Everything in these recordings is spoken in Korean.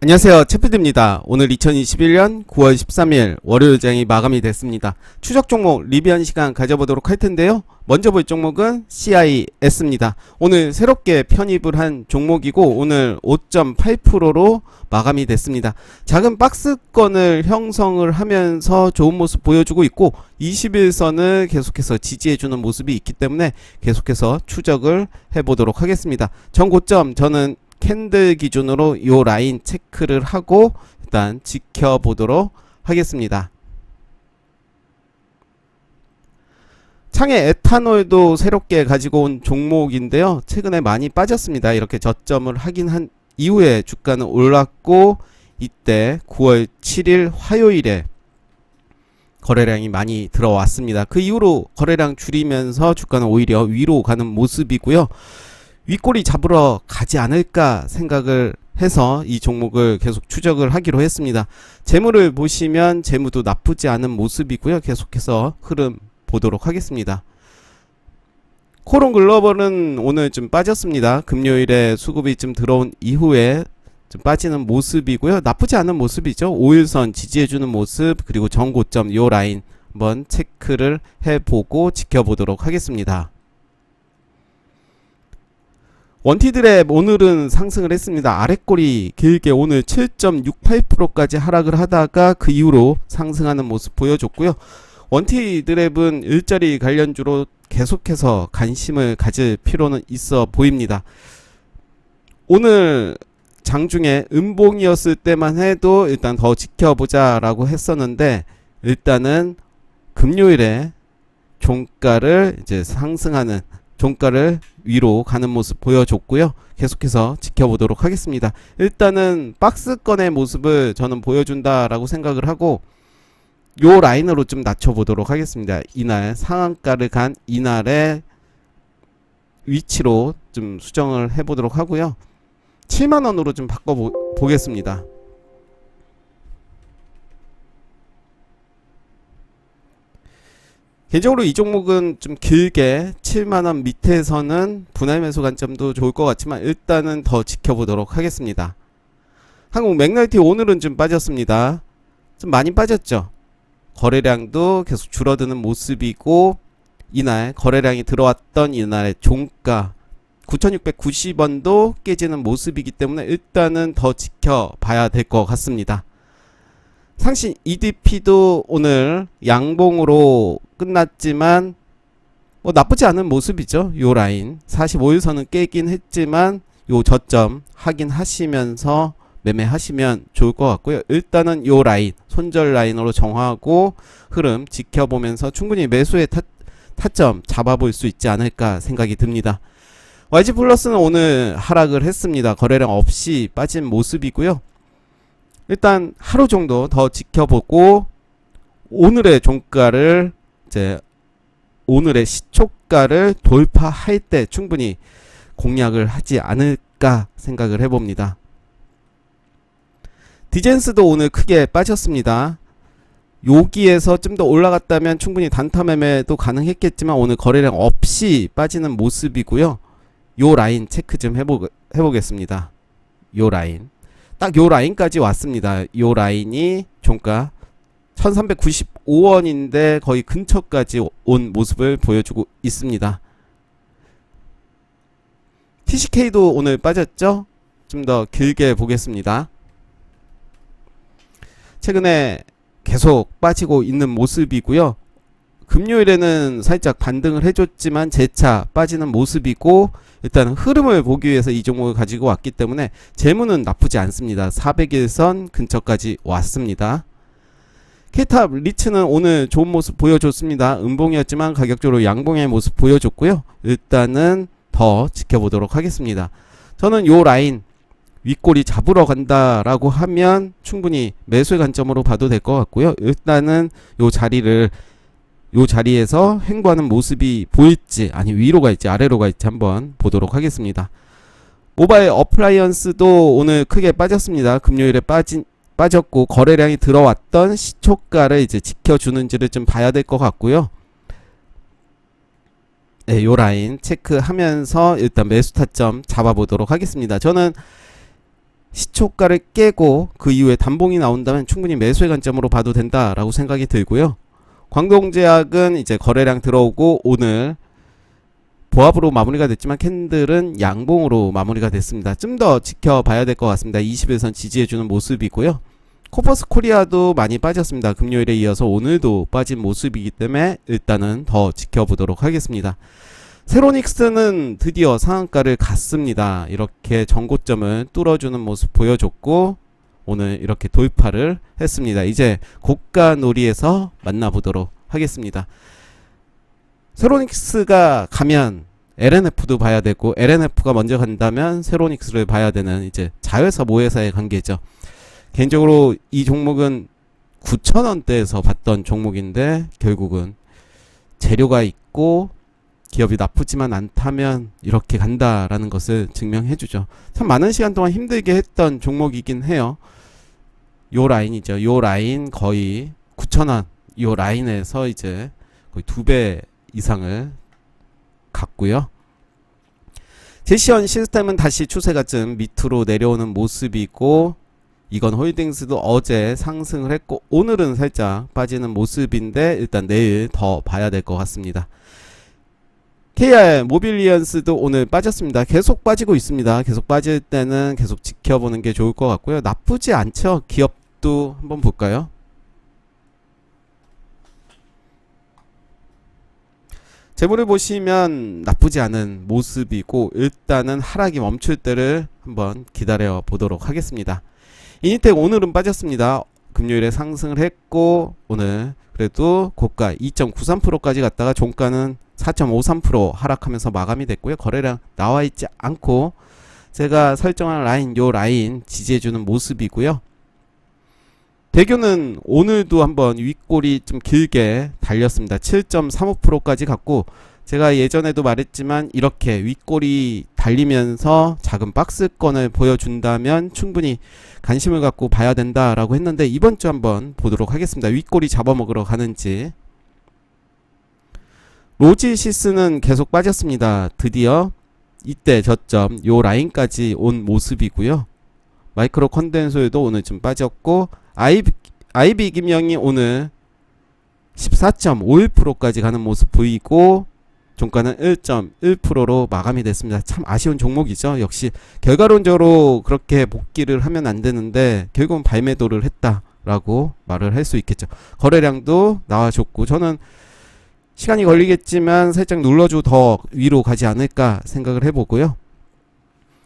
안녕하세요, 채프드입니다. 오늘 2021년 9월 13일 월요일 장이 마감이 됐습니다. 추적 종목 리뷰하는 시간 가져보도록 할 텐데요. 먼저 볼 종목은 CIS입니다. 오늘 새롭게 편입을 한 종목이고 오늘 5.8%로 마감이 됐습니다. 작은 박스권을 형성을 하면서 좋은 모습 보여주고 있고 21선을 계속해서 지지해주는 모습이 있기 때문에 계속해서 추적을 해보도록 하겠습니다. 전 고점 저는 캔들 기준으로 요 라인 체크를 하고 일단 지켜보도록 하겠습니다. 창에 에탄올도 새롭게 가지고 온 종목인데요. 최근에 많이 빠졌습니다. 이렇게 저점을 하긴 한 이후에 주가는 올랐고 이때 9월 7일 화요일에 거래량이 많이 들어왔습니다. 그 이후로 거래량 줄이면서 주가는 오히려 위로 가는 모습이고요. 윗꼬리 잡으러 가지 않을까 생각을 해서 이 종목을 계속 추적을 하기로 했습니다. 재무를 보시면 재무도 나쁘지 않은 모습이고요. 계속해서 흐름 보도록 하겠습니다. 코론 글로벌은 오늘 좀 빠졌습니다. 금요일에 수급이 좀 들어온 이후에 좀 빠지는 모습이고요. 나쁘지 않은 모습이죠. 5일선 지지해주는 모습 그리고 전고점 요 라인 한번 체크를 해보고 지켜보도록 하겠습니다. 원티드랩 오늘은 상승을 했습니다. 아랫꼬리 길게 오늘 7.68%까지 하락을 하다가 그 이후로 상승하는 모습 보여줬고요. 원티드랩은 일자리 관련주로 계속해서 관심을 가질 필요는 있어 보입니다. 오늘 장중에 음봉이었을 때만 해도 일단 더 지켜보자 라고 했었는데 일단은 금요일에 종가를 이제 상승하는 종가를 위로 가는 모습 보여줬고요. 계속해서 지켜보도록 하겠습니다. 일단은 박스권의 모습을 저는 보여준다라고 생각을 하고 요 라인으로 좀 낮춰보도록 하겠습니다. 이날 상한가를 간 이날의 위치로 좀 수정을 해보도록 하고요. 7만원으로 좀 바꿔보겠습니다. 개인적으로 이 종목은 좀 길게 7만원 밑에서는 분할 매수 관점도 좋을 것 같지만 일단은 더 지켜보도록 하겠습니다. 한국 맥날티 오늘은 좀 빠졌습니다. 좀 많이 빠졌죠. 거래량도 계속 줄어드는 모습이고 이날 거래량이 들어왔던 이날의 종가 9,690원도 깨지는 모습이기 때문에 일단은 더 지켜봐야 될 것 같습니다. 상신 EDP도 오늘 양봉으로 끝났지만 뭐 나쁘지 않은 모습이죠. 요 라인 45일선은 깨긴 했지만 요 저점 확인하시면서 매매하시면 좋을 것 같고요. 일단은 요 라인 손절 라인으로 정하고 흐름 지켜보면서 충분히 매수의 타점 잡아볼 수 있지 않을까 생각이 듭니다. YG플러스는 오늘 하락을 했습니다. 거래량 없이 빠진 모습이고요. 일단 하루 정도 더 지켜보고 오늘의 종가를 이제 오늘의 시초가를 돌파할 때 충분히 공략을 하지 않을까 생각을 해봅니다. 디젠스도 오늘 크게 빠졌습니다. 여기에서 좀 더 올라갔다면 충분히 단타 매매도 가능했겠지만 오늘 거래량 없이 빠지는 모습이고요. 요 라인 체크 좀 해보겠습니다. 요 라인 딱 요 라인까지 왔습니다. 요 라인이 종가 1395원인데 거의 근처까지 온 모습을 보여주고 있습니다. TCK도 오늘 빠졌죠? 좀 더 길게 보겠습니다. 최근에 계속 빠지고 있는 모습이고요. 금요일에는 살짝 반등을 해줬지만 재차 빠지는 모습이고 일단 흐름을 보기 위해서 이 종목을 가지고 왔기 때문에 재무는 나쁘지 않습니다. 400일선 근처까지 왔습니다. K탑 리츠는 오늘 좋은 모습 보여줬습니다. 음봉이었지만 가격적으로 양봉의 모습 보여줬고요. 일단은 더 지켜보도록 하겠습니다. 저는 요 라인 윗꼬리 잡으러 간다라고 하면 충분히 매수의 관점으로 봐도 될 것 같고요. 일단은 요 자리에서 횡보하는 모습이 보일지 아니 위로 갈지 아래로 갈지 한번 보도록 하겠습니다. 모바일 어플라이언스도 오늘 크게 빠졌습니다. 금요일에 빠졌고 거래량이 들어왔던 시초가를 이제 지켜주는지를 좀 봐야 될 것 같고요. 네, 요 라인 체크하면서 일단 매수 타점 잡아보도록 하겠습니다. 저는 시초가를 깨고 그 이후에 단봉이 나온다면 충분히 매수의 관점으로 봐도 된다라고 생각이 들고요. 광동제약은 이제 거래량 들어오고 오늘 보합으로 마무리가 됐지만 캔들은 양봉으로 마무리가 됐습니다. 좀 더 지켜봐야 될 것 같습니다. 21선 지지해주는 모습이고요. 코퍼스 코리아도 많이 빠졌습니다. 금요일에 이어서 오늘도 빠진 모습이기 때문에 일단은 더 지켜보도록 하겠습니다. 세로닉스는 드디어 상한가를 갔습니다. 이렇게 전고점을 뚫어주는 모습 보여줬고 오늘 이렇게 돌파를 했습니다. 이제 고가 놀이에서 만나보도록 하겠습니다. 세로닉스가 가면 LNF도 봐야 되고 LNF가 먼저 간다면 세로닉스를 봐야 되는 이제 자회사 모회사의 관계죠. 개인적으로 이 종목은 9,000원대에서 봤던 종목인데 결국은 재료가 있고 기업이 나쁘지만 않다면 이렇게 간다라는 것을 증명해주죠. 참 많은 시간 동안 힘들게 했던 종목이긴 해요. 요 라인이죠. 요 라인 거의 9,000원 요 라인에서 이제 거의 2배 이상을 갔고요. 제시언 시스템은 다시 추세가 좀 밑으로 내려오는 모습이고 이건 홀딩스도 어제 상승을 했고 오늘은 살짝 빠지는 모습인데 일단 내일 더 봐야 될 것 같습니다. KR 모빌리언스도 오늘 빠졌습니다. 계속 빠지고 있습니다. 계속 빠질 때는 계속 지켜보는 게 좋을 것 같고요. 나쁘지 않죠. 기업도 한번 볼까요? 재물을 보시면 나쁘지 않은 모습이고 일단은 하락이 멈출 때를 한번 기다려 보도록 하겠습니다. 이니텍 오늘은 빠졌습니다. 금요일에 상승을 했고 오늘 그래도 고가 2.93%까지 갔다가 종가는 4.53% 하락하면서 마감이 됐고요. 거래량 나와 있지 않고 제가 설정한 라인 요 라인 지지해주는 모습이고요. 대교는 오늘도 한번 윗골이 좀 길게 달렸습니다. 7.35%까지 갔고 제가 예전에도 말했지만 이렇게 윗골이 달리면서 작은 박스권을 보여준다면 충분히 관심을 갖고 봐야 된다라고 했는데 이번 주 한번 보도록 하겠습니다. 윗골이 잡아먹으러 가는지. 로지시스는 계속 빠졌습니다. 드디어 이때 저점 요 라인까지 온 모습이고요. 마이크로 컨덴서에도 오늘 좀 빠졌고 IB 김영이 오늘 14.51%까지 가는 모습 보이고 종가는 1.1%로 마감이 됐습니다. 참 아쉬운 종목이죠. 역시 결과론적으로 그렇게 복귀를 하면 안 되는데 결국은 발매도를 했다라고 말을 할 수 있겠죠. 거래량도 나와줬고 저는 시간이 걸리겠지만 살짝 눌러줘 더 위로 가지 않을까 생각을 해보고요.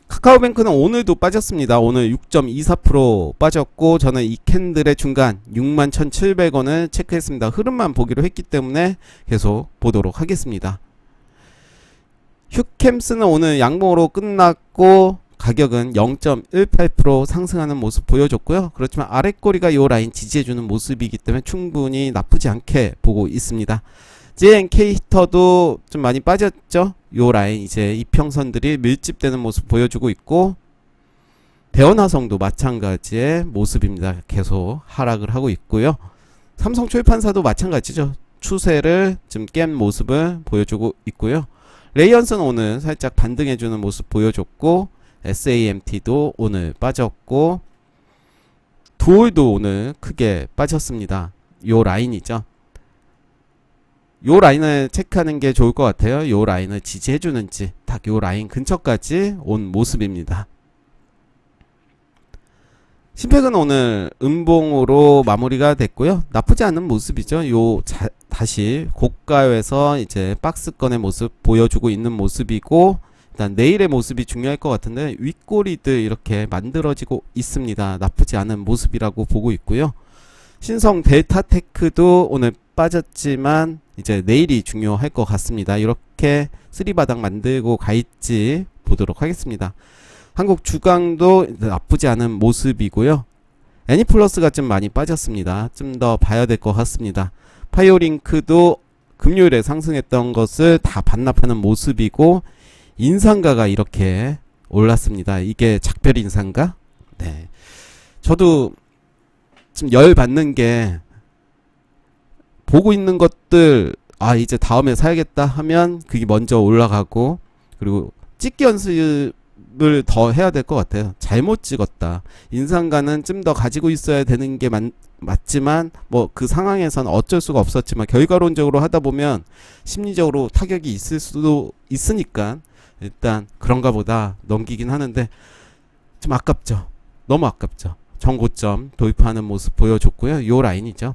카카오뱅크는 오늘도 빠졌습니다. 오늘 6.24% 빠졌고 저는 이 캔들의 중간 61,700원을 체크했습니다. 흐름만 보기로 했기 때문에 계속 보도록 하겠습니다. 휴캠스는 오늘 양봉으로 끝났고 가격은 0.18% 상승하는 모습 보여줬고요. 그렇지만 아랫꼬리가 이 라인 지지해주는 모습이기 때문에 충분히 나쁘지 않게 보고 있습니다. JNK 히터도 좀 많이 빠졌죠. 요 라인 이제 이평선들이 밀집되는 모습 보여주고 있고 대원화성도 마찬가지의 모습입니다. 계속 하락을 하고 있고요. 삼성초일판사도 마찬가지죠. 추세를 좀 깬 모습을 보여주고 있고요. 레이언스는 오늘 살짝 반등해주는 모습 보여줬고 SAMT도 오늘 빠졌고 두올도 오늘 크게 빠졌습니다. 요 라인이죠. 요 라인을 체크하는 게 좋을 것 같아요. 요 라인을 지지해주는지 딱 요 라인 근처까지 온 모습입니다. 신팩은 오늘 음봉으로 마무리가 됐고요. 나쁘지 않은 모습이죠. 다시 고가에서 이제 박스권의 모습 보여주고 있는 모습이고 일단 내일의 모습이 중요할 것 같은데 윗꼬리들 이렇게 만들어지고 있습니다. 나쁘지 않은 모습이라고 보고 있고요. 신성 델타테크도 오늘 빠졌지만 이제 내일이 중요할 것 같습니다. 이렇게 쓰리바닥 만들고 가있지 보도록 하겠습니다. 한국 주강도 나쁘지 않은 모습이고요. 애니플러스가 좀 많이 빠졌습니다. 좀 더 봐야 될 것 같습니다. 파이오링크도 금요일에 상승했던 것을 다 반납하는 모습이고 인상가가 이렇게 올랐습니다. 이게 작별 인상가? 네. 저도 좀 열 받는 게 보고 있는 것들 이제 다음에 사야겠다 하면 그게 먼저 올라가고 그리고 찍기 연습을 모습을 더 해야 될 것 같아요. 잘못 찍었다. 인상가는 좀 더 가지고 있어야 되는 게 맞지만 뭐 그 상황에선 어쩔 수가 없었지만 결과론적으로 하다 보면 심리적으로 타격이 있을 수도 있으니까 일단 그런가 보다 넘기긴 하는데 좀 아깝죠. 너무 아깝죠. 정고점 도입하는 모습 보여줬고요. 요 라인이죠.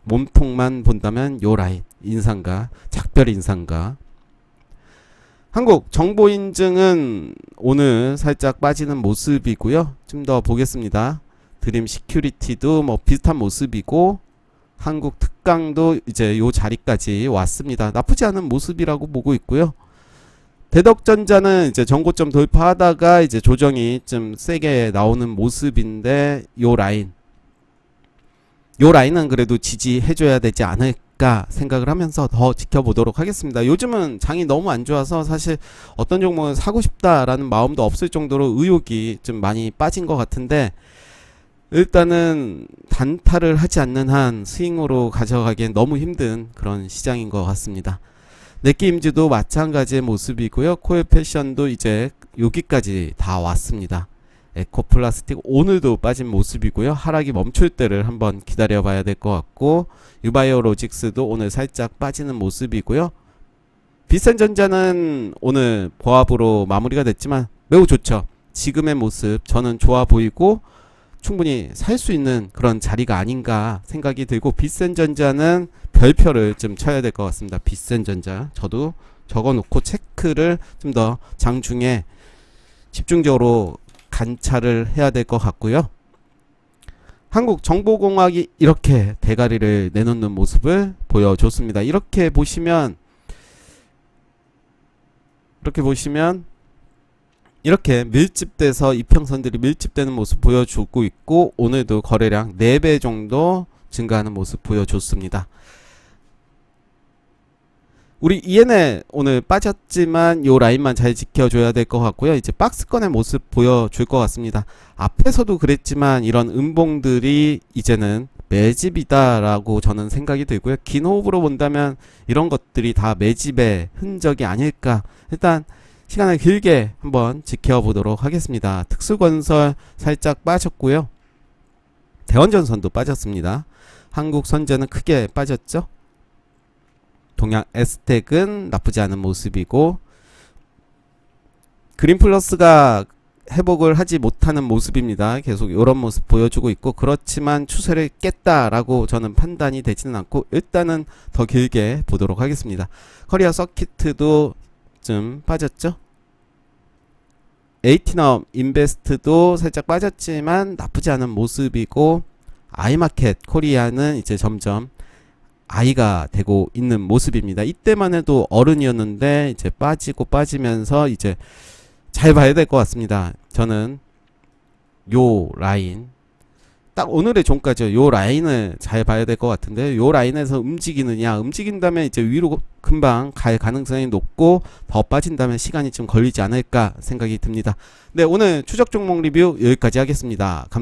몸통만 본다면 요 라인 인상가 작별 인상가. 한국 정보인증은 오늘 살짝 빠지는 모습이고요. 좀 더 보겠습니다. 드림 시큐리티도 뭐 비슷한 모습이고 한국 특강도 이제 요 자리까지 왔습니다. 나쁘지 않은 모습이라고 보고 있고요. 대덕전자는 이제 정고점 돌파하다가 이제 조정이 좀 세게 나오는 모습인데 요 라인은 그래도 지지해줘야 되지 않을까 생각을 하면서 더 지켜보도록 하겠습니다. 요즘은 장이 너무 안 좋아서 사실 어떤 종목은 사고 싶다라는 마음도 없을 정도로 의욕이 좀 많이 빠진 것 같은데 일단은 단타를 하지 않는 한 스윙으로 가져가기엔 너무 힘든 그런 시장인 것 같습니다. 넷게임즈도 마찬가지의 모습이고요. 코엘 패션도 이제 여기까지 다 왔습니다. 에코플라스틱 오늘도 빠진 모습이고요. 하락이 멈출 때를 한번 기다려 봐야 될 것 같고 유바이오로직스도 오늘 살짝 빠지는 모습이고요. 비싼전자는 오늘 보합으로 마무리가 됐지만 매우 좋죠. 지금의 모습 저는 좋아 보이고 충분히 살 수 있는 그런 자리가 아닌가 생각이 들고 비싼전자는 별표를 좀 쳐야 될 것 같습니다. 비싼전자 저도 적어놓고 체크를 좀 더 장중에 집중적으로 관찰을 해야 될 것 같고요. 한국정보공학이 이렇게 대가리를 내놓는 모습을 보여줬습니다. 이렇게 보시면 이렇게 밀집돼서 이평선들이 밀집되는 모습 보여주고 있고 오늘도 거래량 4배 정도 증가하는 모습 보여줬습니다. 우리 ENL 오늘 빠졌지만 요 라인만 잘 지켜줘야 될 것 같고요. 이제 박스권의 모습 보여줄 것 같습니다. 앞에서도 그랬지만 이런 음봉들이 이제는 매집이다 라고 저는 생각이 들고요. 긴 호흡으로 본다면 이런 것들이 다 매집의 흔적이 아닐까. 일단 시간을 길게 한번 지켜보도록 하겠습니다. 특수건설 살짝 빠졌고요. 대원전선도 빠졌습니다. 한국선제는 크게 빠졌죠. 동양 에스텍은 나쁘지 않은 모습이고 그린플러스가 회복을 하지 못하는 모습입니다. 계속 이런 모습 보여주고 있고 그렇지만 추세를 깼다라고 저는 판단이 되지는 않고 일단은 더 길게 보도록 하겠습니다. 커리어 서키트도 좀 빠졌죠. 에이티넘 인베스트도 살짝 빠졌지만 나쁘지 않은 모습이고 아이마켓 코리아는 이제 점점 아이가 되고 있는 모습입니다. 이때만 해도 어른이었는데 이제 빠지면서 이제 잘 봐야 될 것 같습니다. 저는 요 라인 딱 오늘의 종가죠. 요 라인을 잘 봐야 될 것 같은데 요 라인에서 움직인다면 이제 위로 금방 갈 가능성이 높고 더 빠진다면 시간이 좀 걸리지 않을까 생각이 듭니다. 네, 오늘 추적 종목 리뷰 여기까지 하겠습니다. 감사합니다.